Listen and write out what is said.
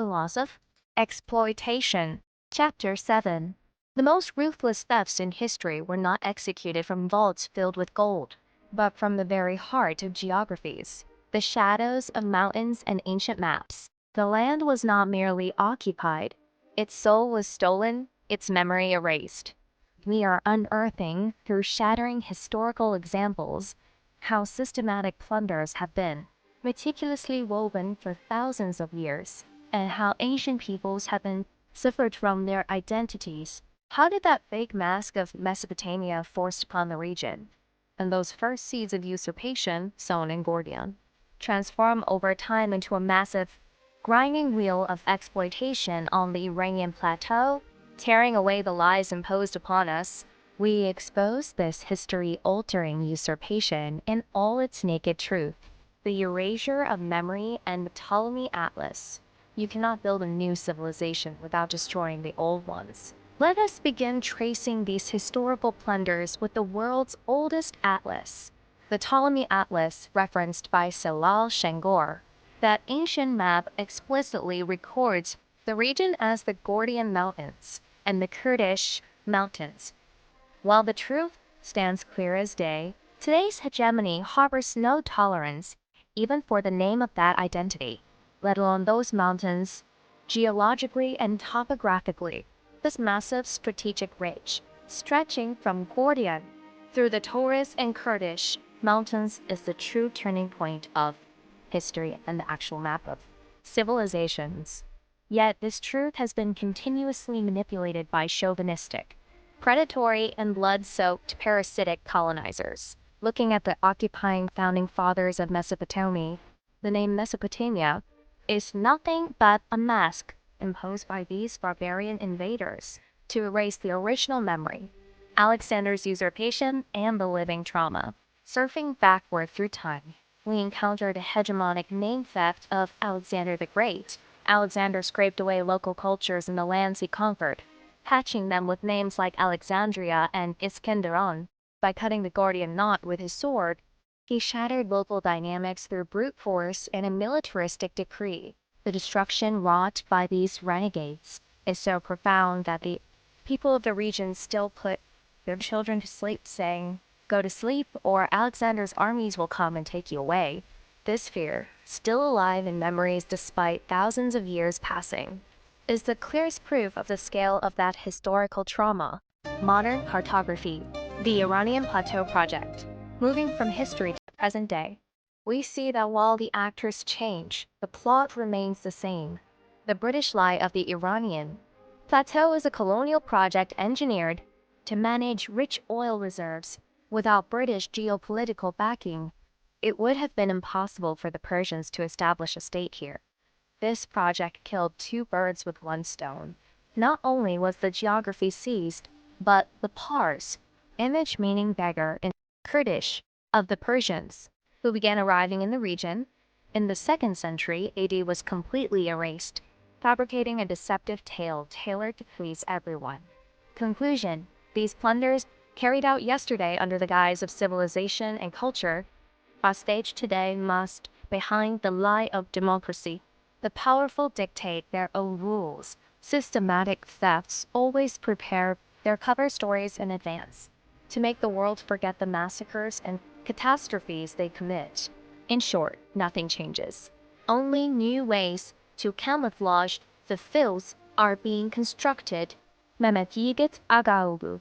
Laws of Exploitation Chapter 7. The most ruthless thefts in history were not executed from vaults filled with gold, but from the very heart of geographies, the shadows of mountains and ancient maps. The land was not merely occupied, its soul was stolen, its memory erased. We are unearthing, through shattering historical examples, how systematic plunders have been meticulously woven for thousands of years, and how ancient peoples have been severed from their identities. How did that fake mask of Mesopotamia forced upon the region, and those first seeds of usurpation sown in Gordian, transform over time into a massive, grinding wheel of exploitation on the Iranian plateau, tearing away the lies imposed upon us? We expose this history-altering usurpation in all its naked truth. The erasure of memory and the Ptolemy Atlas. You cannot build a new civilization without destroying the old ones. Let us begin tracing these historical plunders with the world's oldest atlas, the Ptolemy Atlas referenced by Celal Şengör. That ancient map explicitly records the region as the Gordian Mountains and the Kurdish Mountains. While the truth stands clear as day, today's hegemony harbors no tolerance even for the name of that identity, let alone those mountains, geologically and topographically. This massive strategic ridge, stretching from Gordian through the Taurus and Kurdish mountains, is the true turning point of history and the actual map of civilizations. Yet this truth has been continuously manipulated by chauvinistic, predatory, and blood-soaked parasitic colonizers. Looking at the occupying founding fathers of Mesopotamia, the name Mesopotamia is nothing but a mask imposed by these barbarian invaders to erase the original memory, Alexander's usurpation, and the living trauma. Surfing backward through time, we encountered a hegemonic name theft of Alexander the Great. Alexander scraped away local cultures in the lands he conquered, patching them with names like Alexandria and Iskenderun. By cutting the Gordian knot with his sword, he shattered local dynamics through brute force and a militaristic decree. The destruction wrought by these renegades is so profound that the people of the region still put their children to sleep, saying, "Go to sleep, or Alexander's armies will come and take you away." This fear, still alive in memories despite thousands of years passing, is the clearest proof of the scale of that historical trauma. Modern cartography. The Iranian Plateau Project. Moving from history to present day, we see that while the actors change, the plot remains the same. The British lie of the Iranian Plateau is a colonial project engineered to manage rich oil reserves. Without British geopolitical backing, it would have been impossible for the Persians to establish a state here. This project killed two birds with one stone. Not only was the geography seized, but the Pars, image meaning beggar in Kurdish, of the Persians, who began arriving in the region in the 2nd century AD, was completely erased, fabricating a deceptive tale tailored to please everyone. Conclusion: these plunders, carried out yesterday under the guise of civilization and culture, are staged today must, behind the lie of democracy. The powerful dictate their own rules. Systematic thefts always prepare their cover stories in advance, to make the world forget the massacres and catastrophes they commit. In short, nothing changes. Only new ways to camouflage the filth are being constructed. Mehmet Yiğit Agaoğlu.